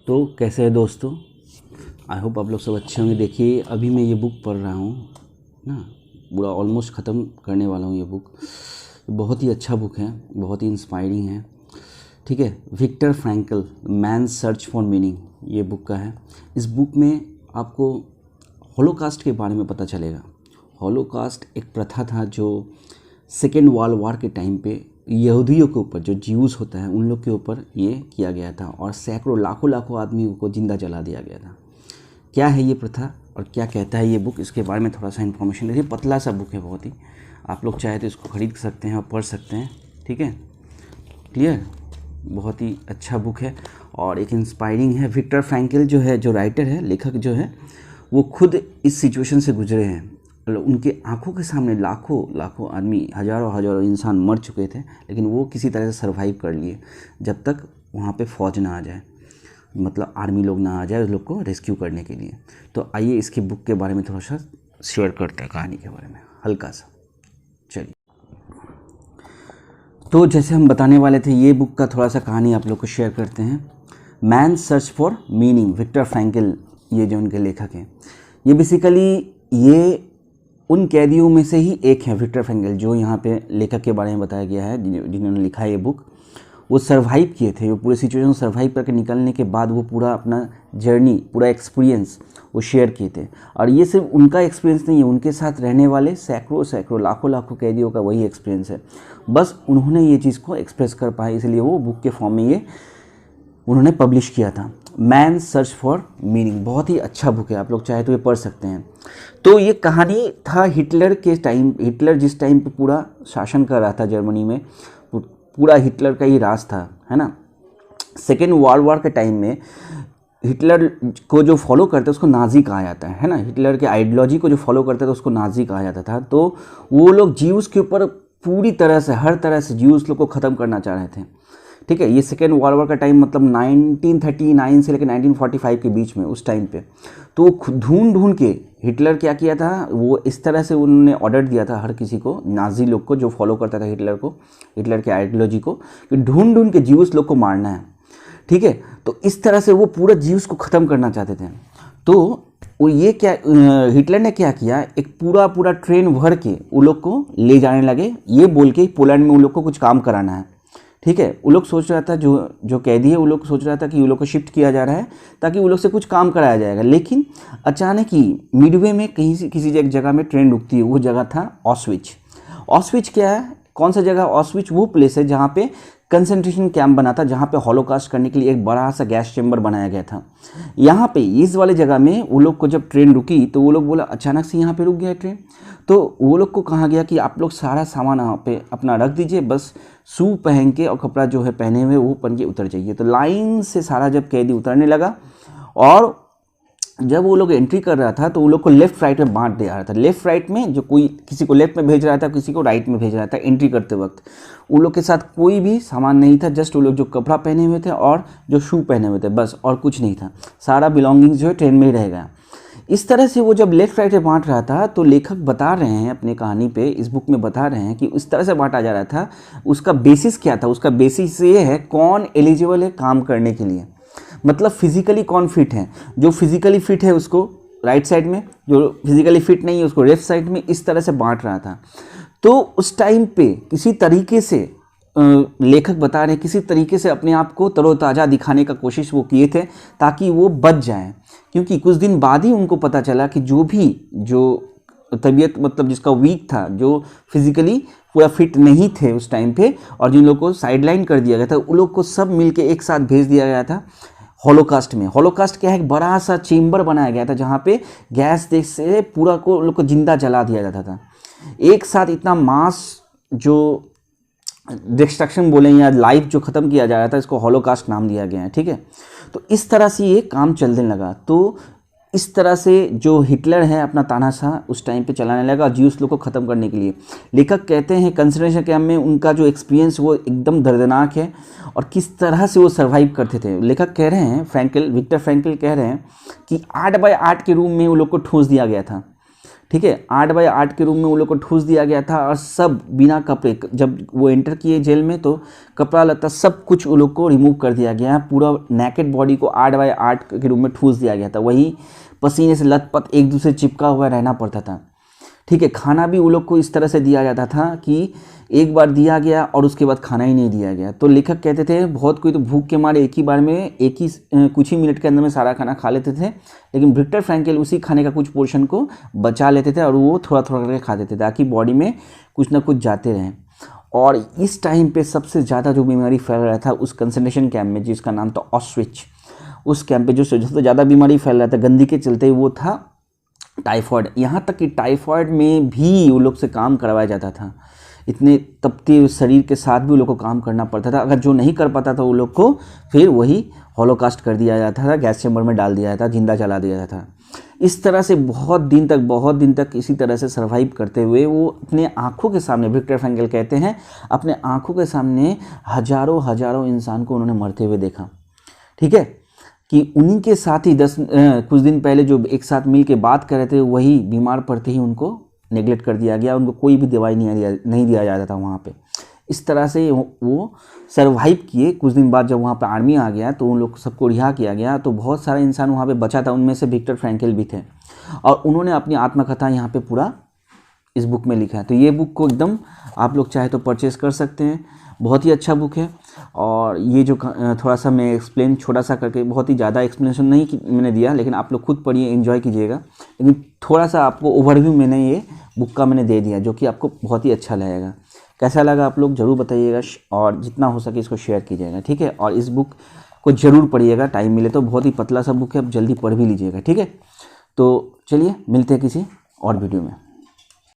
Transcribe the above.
तो कैसे हैं दोस्तों, आई होप आप लोग सब अच्छे होंगे। देखिए अभी मैं ये बुक पढ़ रहा हूँ ना, पूरा ऑलमोस्ट ख़त्म करने वाला हूँ। ये बुक बहुत ही अच्छा बुक है, बहुत ही इंस्पायरिंग है। ठीक है, Victor Frankl Man Search for Meaning ये बुक का है। इस बुक में आपको हॉलोकास्ट के बारे में पता चलेगा। हॉलोकास्ट एक प्रथा था जो सेकेंड वर्ल्ड वॉर के टाइम पे यहूदियों के ऊपर, जो ज्यूज़ होता है उन लोग के ऊपर ये किया गया था और सैकड़ों लाखों आदमी को जिंदा जला दिया गया था। क्या है ये प्रथा और क्या कहता है ये बुक, इसके बारे में थोड़ा सा इन्फॉर्मेशन देखिए। पतला सा बुक है बहुत ही, आप लोग चाहे तो इसको ख़रीद सकते हैं और पढ़ सकते हैं। ठीक है, क्लियर, बहुत ही अच्छा बुक है और एक इंस्पायरिंग है। विक्टर फ्रैंकल जो है, जो राइटर है, लेखक जो है, वो खुद इस सिचुएशन से गुजरे हैं। उनके आंखों के सामने लाखों आदमी, हज़ारों इंसान मर चुके थे, लेकिन वो किसी तरह से सरवाइव कर लिए जब तक वहाँ पे फ़ौज ना आ जाए, मतलब आर्मी लोग ना आ जाए उस लोग को रेस्क्यू करने के लिए। तो आइए इसके बुक के बारे में थोड़ा सा शेयर करते हैं, कहानी के बारे में हल्का सा। चलिए, तो जैसे हम बताने वाले थे, ये बुक का थोड़ा सा कहानी आप लोग को शेयर करते हैं। Man Search for Meaning, Victor Frankl ये जो उनके लेखक हैं, ये बेसिकली ये उन कैदियों में से ही एक है। विक्टर फ्रैंकल जो यहाँ पे लेखक के बारे में बताया गया है, जिन्होंने लिखा है ये बुक, वो सरवाइव किए थे। वो पूरे सिचुएशन को सरवाइव करके निकलने के बाद वो पूरा अपना जर्नी, पूरा एक्सपीरियंस वो शेयर किए थे। और ये सिर्फ उनका एक्सपीरियंस नहीं है, उनके साथ रहने वाले सैकड़ों लाखों कैदियों का वही एक्सपीरियंस है। बस उन्होंने ये चीज़ को एक्सप्रेस कर पाए, इसलिए वो बुक के फॉर्म में ये उन्होंने पब्लिश किया था। मैन सर्च फॉर मीनिंग बहुत ही अच्छा बुक है, आप लोग चाहे तो ये पढ़ सकते हैं। तो ये कहानी था हिटलर के टाइम। हिटलर जिस टाइम पे पूरा शासन कर रहा था जर्मनी में, पूरा हिटलर का ही राज था, है ना। सेकेंड वर्ल्ड वॉर के टाइम में हिटलर को जो फॉलो करते उसको नाजी कहा जाता है ना। हिटलर के आइडियोलॉजी को जो फॉलो करते थे उसको नाजी कहा जाता था। तो वो लोग ज्यूज़ के ऊपर पूरी तरह से, हर तरह से ज्यूज़ लोग को ख़त्म करना चाह रहे थे। ठीक है, ये सेकेंड वर्ल्ड वॉर का टाइम, मतलब 1939 से लेकर 1945 के बीच में, उस टाइम पे। तो ढूंढ के हिटलर क्या किया था, वो इस तरह से उन्होंने ऑर्डर दिया था हर किसी को, नाजी लोग को जो फॉलो करता था हिटलर को, हिटलर के आइडियोलॉजी को, कि ढूंढ के ज्यूस लोग को मारना है। ठीक है, तो इस तरह से वो पूरा ज्यूस को ख़त्म करना चाहते थे। तो वो ये क्या, हिटलर ने क्या किया, एक पूरा ट्रेन भर के वो लोग को ले जाने लगे, ये बोल के पोलैंड में उन लोग को कुछ काम कराना है। ठीक है, वो लोग सोच रहा था, जो कैदी है वो लोग सोच रहा था कि वो लोग को शिफ्ट किया जा रहा है ताकि वो लोग से कुछ काम कराया जाएगा। लेकिन अचानक ही मिडवे में कहीं से किसी एक जगह में ट्रेन रुकती है। वो जगह था ऑस्विच। ऑस्विच क्या है, कौन सा जगह? ऑस्विच वो प्लेस है जहाँ पे कंसंट्रेशन कैंप बना था, जहाँ पे हॉलोकास्ट करने के लिए एक बड़ा सा गैस चैम्बर बनाया गया था। यहाँ पे इस वाले जगह में वो लोग को जब ट्रेन रुकी तो वो लोग बोला अचानक से यहाँ पे रुक गया ट्रेन। तो वो लोग को कहा गया कि आप लोग सारा सामान यहाँ पे अपना रख दीजिए, बस शू पहन के और कपड़ा जो है पहने हुए वो पहन के उतर जाइए। तो लाइन से सारा जब कैदी उतरने लगा, और जब वो लोग एंट्री कर रहा था तो वो लोग को लेफ्ट राइट में बांट दिया रहा था। लेफ्ट राइट में जो कोई किसी को लेफ्ट में भेज रहा था, किसी को राइट में भेज रहा था। एंट्री करते वक्त उन लोग के साथ कोई भी सामान नहीं था, जस्ट वो लोग जो कपड़ा पहने हुए थे और जो शू पहने हुए थे, बस, और कुछ नहीं था। सारा बिलोंगिंग्स जो है ट्रेन में ही रह गया। इस तरह से वो जब लेफ्ट राइट में बांट रहा था तो लेखक बता रहे हैं अपनी कहानी पे, इस बुक में बता रहे हैं कि इस तरह से बांटा जा रहा था। उसका बेसिस क्या था? उसका बेसिस ये है, कौन एलिजिबल है काम करने के लिए, मतलब फिजिकली कौन फिट है। जो फिजिकली फिट है उसको राइट साइड में, जो फिजिकली फिट नहीं है उसको लेफ्ट साइड में, इस तरह से बांट रहा था। तो उस टाइम पे किसी तरीके से लेखक बता रहे हैं, किसी तरीके से अपने आप को तरोताज़ा दिखाने का कोशिश वो किए थे ताकि वो बच जाएं। क्योंकि कुछ दिन बाद ही उनको पता चला कि जो तबीयत, मतलब जिसका वीक था, जो फिजिकली पूरा फिट नहीं थे उस टाइम पे, और जिन लोगों को साइडलाइन कर दिया गया था, उन लोग को सब मिलके एक साथ भेज दिया गया था हॉलोकास्ट में। हॉलोकास्ट क्या है, एक बड़ा सा चेम्बर बनाया गया था जहाँ पे गैस से पूरा को लोग को जिंदा जला दिया जाता था। एक साथ इतना मास जो डिस्ट्रक्शन बोलें या लाइफ जो ख़त्म किया जा रहा था, इसको हॉलोकास्ट नाम दिया गया है। ठीक है, तो इस तरह से ये काम चलने लगा। तो इस तरह से जो हिटलर है अपना तानाशाह उस टाइम पे चलाने लगा ज्यूस लोग को ख़त्म करने के लिए। लेखक कहते हैं कंसंट्रेशन कैंप में उनका जो एक्सपीरियंस वो एकदम दर्दनाक है और किस तरह से वो सर्वाइव करते थे। लेखक कह रहे हैं, विक्टर फ्रैंकल कह रहे हैं कि 8 बाय 8 के रूम में वो लोग को ठूंस दिया गया था। ठीक है। 8x8 के रूम में उन लोग को ठूस दिया गया था और सब बिना कपड़े, जब वो एंटर किए जेल में तो कपड़ा लत्ता सब कुछ उन लोग को रिमूव कर दिया गया, पूरा नेकेड बॉडी को 8x8 के रूम में ठूस दिया गया था। वही पसीने से लथपथ एक दूसरे चिपका हुआ रहना पड़ता था, ठीक है। खाना भी उन लोग को इस तरह से दिया जाता था कि एक बार दिया गया और उसके बाद खाना ही नहीं दिया गया। तो लेखक कहते थे बहुत कोई तो भूख के मारे एक ही बार में कुछ ही मिनट के अंदर में सारा खाना खा लेते थे, लेकिन विक्टर फ्रैंकल उसी खाने का कुछ पोर्शन को बचा लेते थे और वो थोड़ा थोड़ा करके खा देते थे ताकि बॉडी में कुछ ना कुछ जाते रहें। और इस टाइम पे सबसे ज़्यादा जो बीमारी फैल रहा था उस कंसंट्रेशन कैंप में, जिसका नाम था ऑस्विच, उस कैंप पे जो सबसे ज़्यादा बीमारी फैल रहा था गंदगी के चलते, वो था टाइफॉइड। यहाँ तक कि टाइफॉइड में भी उन लोग से काम करवाया जाता था। इतने तपते शरीर के साथ भी उन लोग को काम करना पड़ता था। अगर जो नहीं कर पाता था उन लोग को फिर वही हॉलोकास्ट कर दिया जाता था, गैस चैम्बर में डाल दिया जाता था, जिंदा जला दिया जाता था। इस तरह से बहुत दिन तक इसी तरह से सर्वाइव करते हुए वो अपने आँखों के सामने, विक्टर फ्रैंकल कहते हैं अपने आँखों के सामने हजारों इंसान को उन्होंने मरते हुए देखा, ठीक है। कि उन्हीं के साथ ही कुछ दिन पहले जो एक साथ मिल के बात कर रहे थे वही बीमार पड़ते ही उनको नेगलेक्ट कर दिया गया, उनको कोई भी दवाई नहीं दिया जाता था वहाँ पे। इस तरह से वो सर्वाइव किए। कुछ दिन बाद जब वहाँ पे आर्मी आ गया तो उन लोग सबको रिहा किया गया, तो बहुत सारा इंसान वहाँ पे बचा था, उनमें से विक्टर फ्रैंकल भी थे और उन्होंने अपनी आत्मकथा यहाँ पे पूरा इस बुक में लिखा है। तो ये बुक को एकदम आप लोग चाहे तो परचेज़ कर सकते हैं, बहुत ही अच्छा बुक है। और ये जो थोड़ा सा मैं एक्सप्लेन छोटा सा करके, बहुत ही ज़्यादा एक्सप्लेनेशन नहीं मैंने दिया, लेकिन आप लोग खुद पढ़िए, एंजॉय कीजिएगा। लेकिन थोड़ा सा आपको ओवरव्यू मैंने ये बुक का मैंने दे दिया, जो कि आपको बहुत ही अच्छा लगेगा। कैसा लगा आप लोग ज़रूर बताइएगा और जितना हो सके इसको शेयर कीजिएगा, ठीक है। और इस बुक को ज़रूर पढ़िएगा, टाइम मिले तो। बहुत ही पतला सा बुक है, आप जल्दी पढ़ भी लीजिएगा, ठीक है। तो चलिए मिलते हैं किसी और वीडियो में।